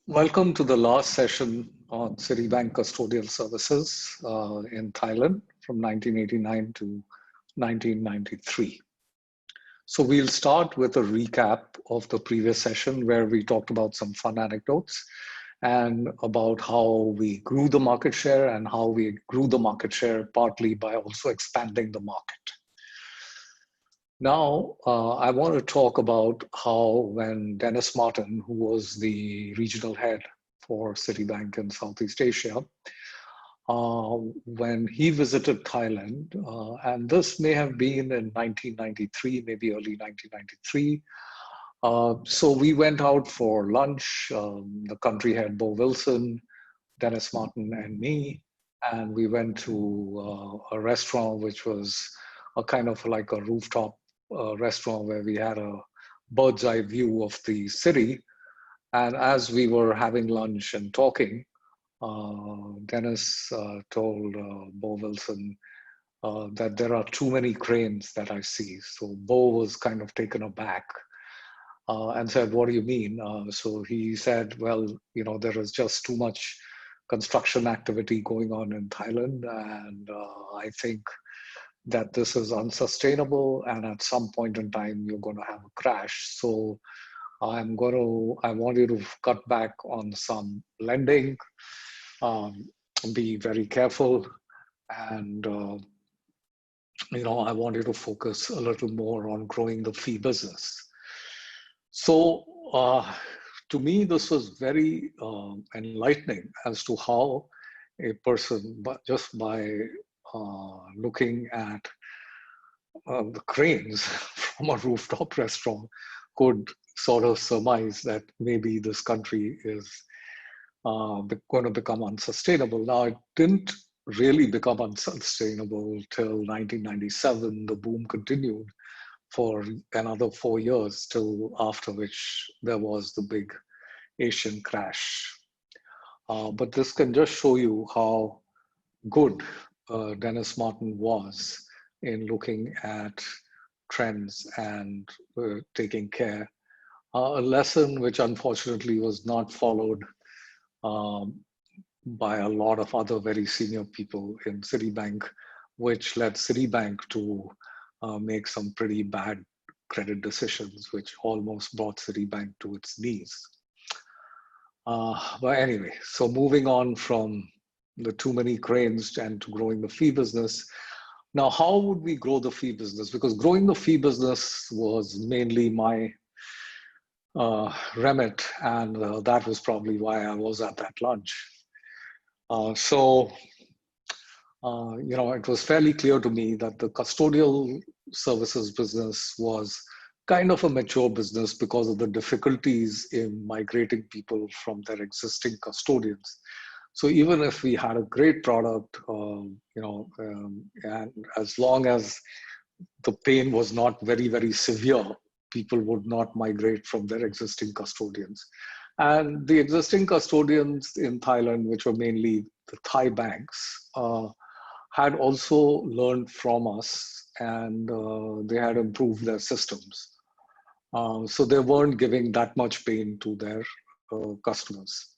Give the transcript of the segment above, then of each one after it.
Welcome to the last session on Citibank Custodial Services in Thailand from 1989 to 1993. So we'll start with a recap of the previous session where we talked about some fun anecdotes and about how we grew the market share and how we grew the market share partly by also expanding the market. Now, I want to talk about how when Dennis Martin, who was the regional head for Citibank in Southeast Asia, when he visited Thailand, and this may have been in 1993, maybe early 1993. So we went out for lunch, the country head, Bo Wilson, Dennis Martin, and me, and we went to a restaurant which was a kind of like a rooftop restaurant where we had a bird's eye view of the city. And as we were having lunch and talking, Dennis told Bo Wilson that there are too many cranes that I see. So Bo was kind of taken aback and said, "What do you mean?" So he said, "Well, you know, there is just too much construction activity going on in Thailand, and I think that this is unsustainable, and at some point in time you're going to have a crash. So I want you to cut back on some lending, be very careful, and I want you to focus a little more on growing the fee business." So to me, this was very enlightening as to how a person, but just by looking at the cranes from a rooftop restaurant, could sort of surmise that maybe this country is going to become unsustainable. Now, it didn't really become unsustainable till 1997. The boom continued for another 4 years, till after which there was the big Asian crash. But this can just show you how good Dennis Martin was in looking at trends and taking care. A lesson which unfortunately was not followed by a lot of other very senior people in Citibank, which led Citibank to make some pretty bad credit decisions, which almost brought Citibank to its knees. But anyway, so moving on from the too many cranes and to growing the fee business. Now, how would we grow the fee business? Because growing the fee business was mainly my remit, and that was probably why I was at that lunch. It was fairly clear to me that the custodial services business was kind of a mature business because of the difficulties in migrating people from their existing custodians. So even if we had a great product, and as long as the pain was not very, very severe, people would not migrate from their existing custodians. And the existing custodians in Thailand, which were mainly the Thai banks, had also learned from us, and they had improved their systems. So they weren't giving that much pain to their customers.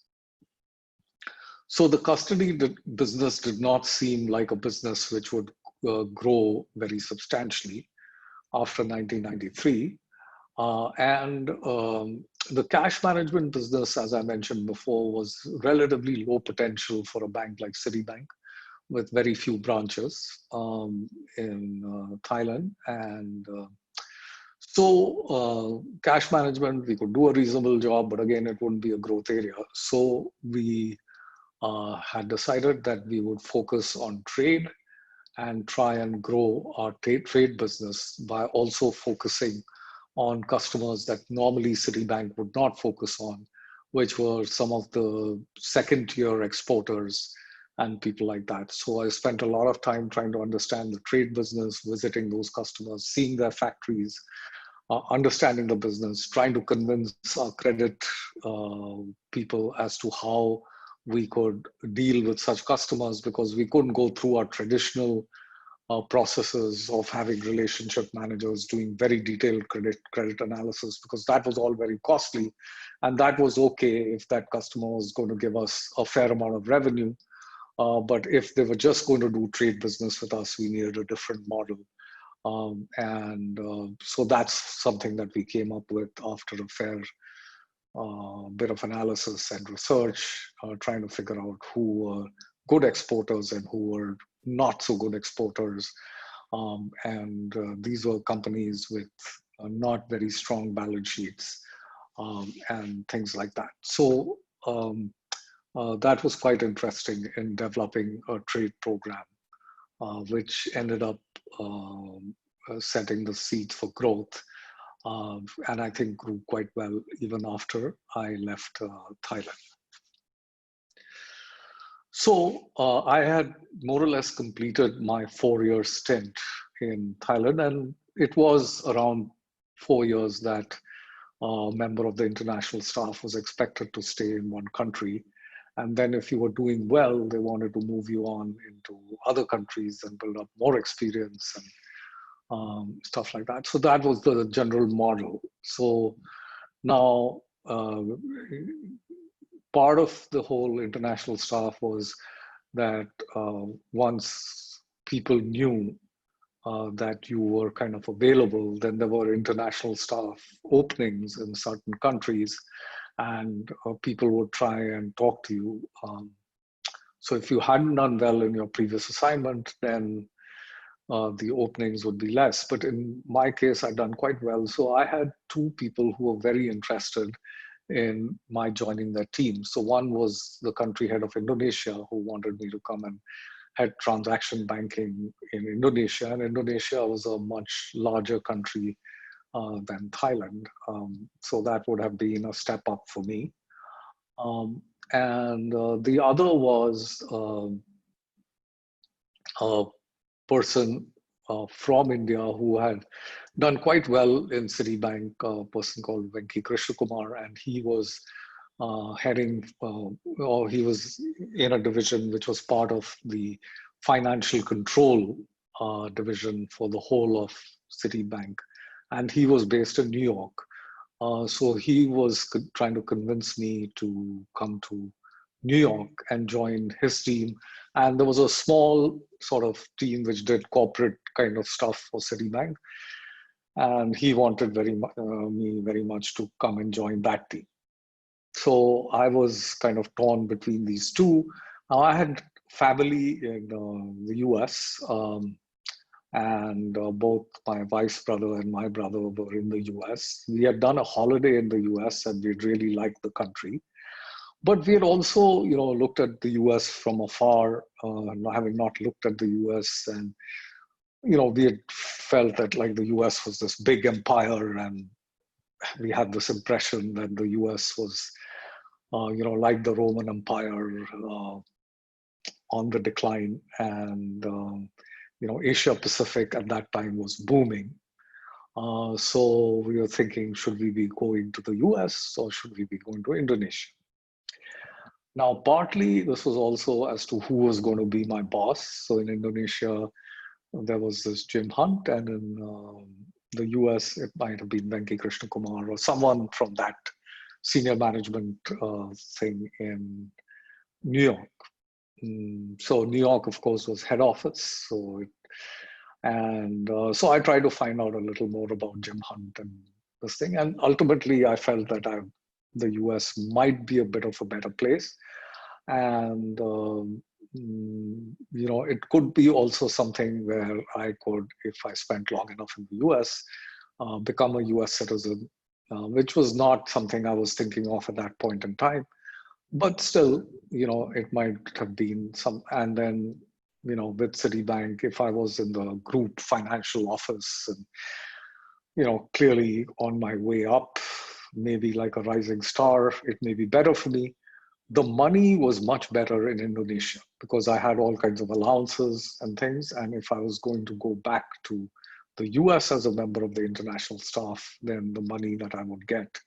So the custody business did not seem like a business which would grow very substantially after 1993. The cash management business, as I mentioned before, was relatively low potential for a bank like Citibank, with very few branches in Thailand. And so cash management, we could do a reasonable job, but again, it wouldn't be a growth area. So we had decided that we would focus on trade and try and grow our trade business by also focusing on customers that normally Citibank would not focus on, which were some of the second-tier exporters and people like that. So I spent a lot of time trying to understand the trade business, visiting those customers, seeing their factories, understanding the business, trying to convince our credit people as to how we could deal with such customers, because we couldn't go through our traditional processes of having relationship managers doing very detailed credit analysis, because that was all very costly. And that was okay if that customer was going to give us a fair amount of revenue. But if they were just going to do trade business with us, we needed a different model. So that's something that we came up with after a fair bit of analysis and research, trying to figure out who were good exporters and who were not so good exporters. These were companies with not very strong balance sheets and things like that. So that was quite interesting in developing a trade program, which ended up setting the seeds for growth. And I think grew quite well even after I left Thailand. So I had more or less completed my 4-year stint in Thailand, and it was around 4 years that a member of the international staff was expected to stay in one country. And then if you were doing well, they wanted to move you on into other countries and build up more experience and stuff like that. So that was the general model. So now part of the whole international staff was that once people knew that you were kind of available, then there were international staff openings in certain countries, and people would try and talk to you. So if you hadn't done well in your previous assignment, then the openings would be less. But in my case, I'd done quite well. So I had 2 people who were very interested in my joining their team. So one was the country head of Indonesia, who wanted me to come and head transaction banking in Indonesia. And Indonesia was a much larger country than Thailand. So that would have been a step up for me. The other was a person from India who had done quite well in Citibank, a person called Venki Krishnakumar, and he was heading, or he was in a division which was part of the financial control division for the whole of Citibank. And he was based in New York. So he was trying to convince me to come to New York and join his team. And there was a small sort of team which did corporate kind of stuff for Citibank. And he wanted me very much to come and join that team. So I was kind of torn between these two. I had family in the US, and both my wife's brother and my brother were in the US. We had done a holiday in the US and we really liked the country. But we had also, looked at the US from afar, having not looked at the US, and we had felt that like the US was this big empire, and we had this impression that the US was, like the Roman Empire, on the decline, and Asia Pacific at that time was booming. So we were thinking, should we be going to the US or should we be going to Indonesia? Now, partly this was also as to who was going to be my boss. So in Indonesia, there was this Jim Hunt, and in the US, it might have been Venki Krishnakumar or someone from that senior management thing in New York. So New York, of course, was head office. So I tried to find out a little more about Jim Hunt and this thing. And ultimately, I felt that the US might be a bit of a better place. And, it could be also something where I could, if I spent long enough in the US, become a US citizen, which was not something I was thinking of at that point in time. But still, it might have been some. And then, with Citibank, if I was in the group financial office and, clearly on my way up, maybe like a rising star, it may be better for me. The money was much better in Indonesia because I had all kinds of allowances and things. And if I was going to go back to the US as a member of the international staff, then the money that I would get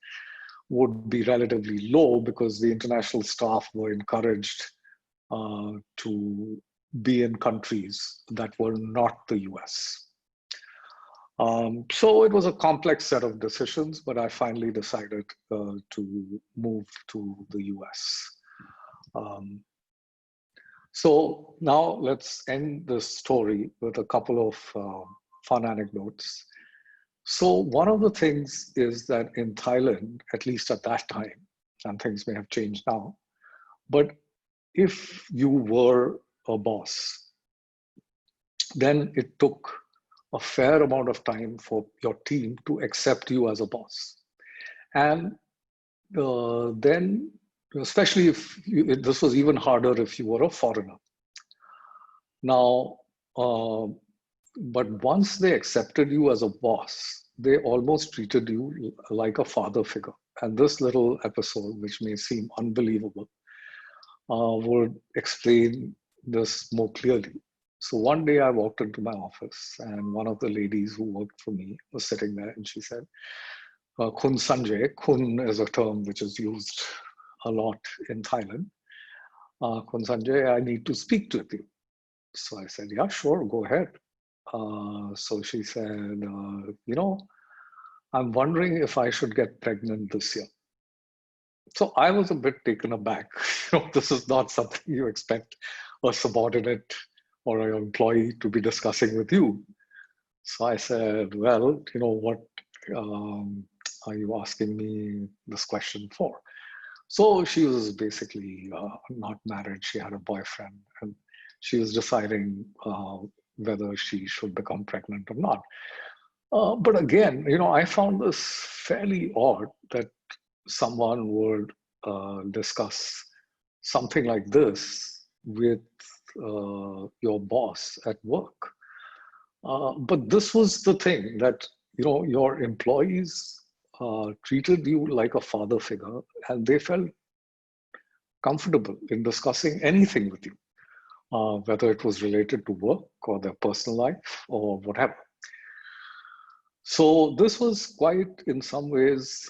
would be relatively low because the international staff were encouraged to be in countries that were not the US. So it was a complex set of decisions, but I finally decided to move to the US. Um, so now let's end this story with a couple of fun anecdotes. So one of the things is that in Thailand, at least at that time, and things may have changed now, but if you were a boss, then it took a fair amount of time for your team to accept you as a boss. And then, especially this was even harder if you were a foreigner. Now, but once they accepted you as a boss, they almost treated you like a father figure. And this little episode, which may seem unbelievable, would explain this more clearly. So one day I walked into my office and one of the ladies who worked for me was sitting there and she said, Khun Sanjay, Khun is a term which is used a lot in Thailand. Khun Sanjay, I need to speak to you. So I said, yeah, sure, go ahead. So she said, I'm wondering if I should get pregnant this year. So I was a bit taken aback. This is not something you expect a subordinate or an employee to be discussing with you. So I said, well, what are you asking me this question for? So she was basically not married. She had a boyfriend and she was deciding whether she should become pregnant or not. But again, I found this fairly odd that someone would discuss something like this with your boss at work. But this was the thing that, your employees treated you like a father figure and they felt comfortable in discussing anything with you, whether it was related to work or their personal life or whatever. So this was quite, in some ways,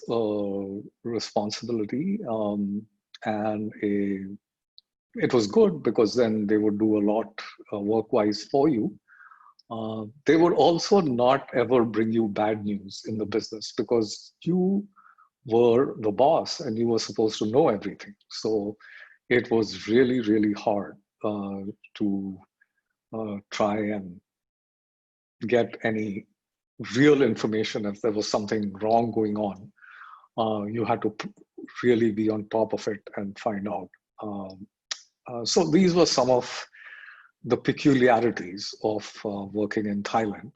responsibility, and it was good because then they would do a lot work-wise for you. They would also not ever bring you bad news in the business because you were the boss and you were supposed to know everything. So it was really, really hard to try and get any real information. If there was something wrong going on, you had to really be on top of it and find out. So these were some of the peculiarities of working in Thailand.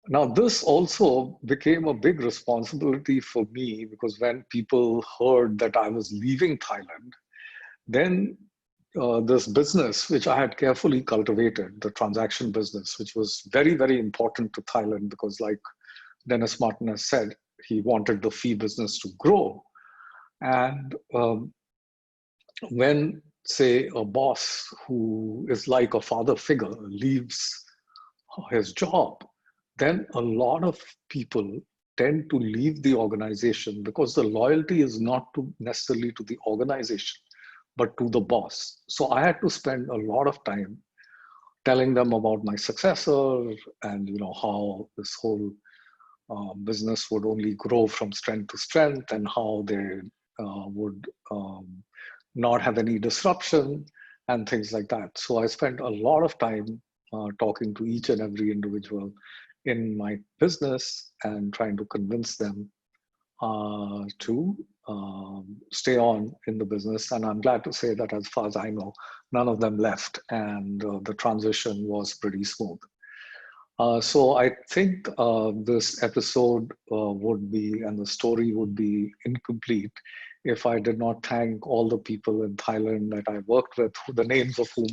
Now, this also became a big responsibility for me because when people heard that I was leaving Thailand, then this business, which I had carefully cultivated, the transaction business, which was very, very important to Thailand because like Dennis Martin has said, he wanted the fee business to grow. And when, say, a boss who is like a father figure leaves his job, then a lot of people tend to leave the organization because the loyalty is not necessarily to the organization, but to the boss. So I had to spend a lot of time telling them about my successor and how this whole business would only grow from strength to strength and how they would not have any disruption and things like that. So I spent a lot of time talking to each and every individual in my business and trying to convince them to stay on in the business. And I'm glad to say that as far as I know, none of them left and the transition was pretty smooth. So I think this episode would be, and the story would be incomplete if I did not thank all the people in Thailand that I worked with, the names of whom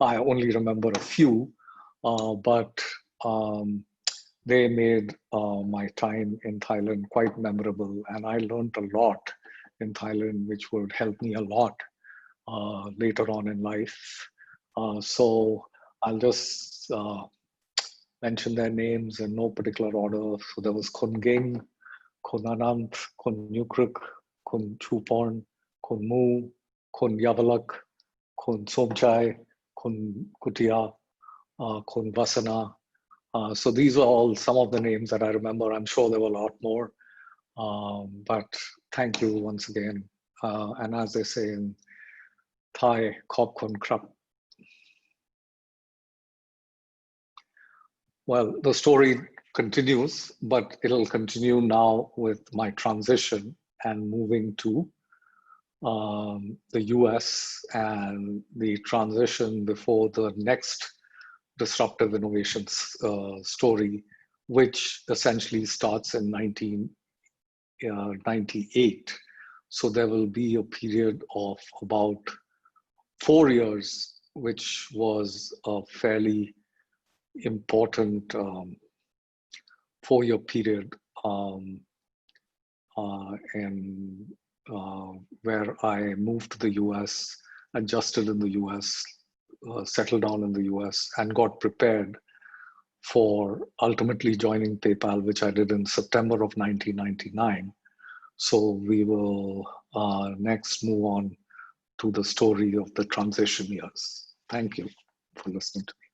I only remember a few, but they made my time in Thailand quite memorable. And I learned a lot in Thailand, which would help me a lot later on in life. So I'll just mention their names in no particular order. So there was Khun Ging, Khun Anant, Khun Nukrik, Khun Chuporn, Khun Mu, Khun Yavalak, Khun Somchai, Khun Kutia, Khun Vasana. So these are all some of the names that I remember. I'm sure there were a lot more. But thank you once again. And as they say in Thai, Khop Khun Krap. Well, the story continues, but it'll continue now with my transition and moving to the US and the transition before the next disruptive innovations story, which essentially starts in 1998. So there will be a period of about 4 years, which was a fairly important 4-year period and where I moved to the US, adjusted in the US, settled down in the US, and got prepared for ultimately joining PayPal, which I did in September of 1999. So we will next move on to the story of the transition years. Thank you for listening to me.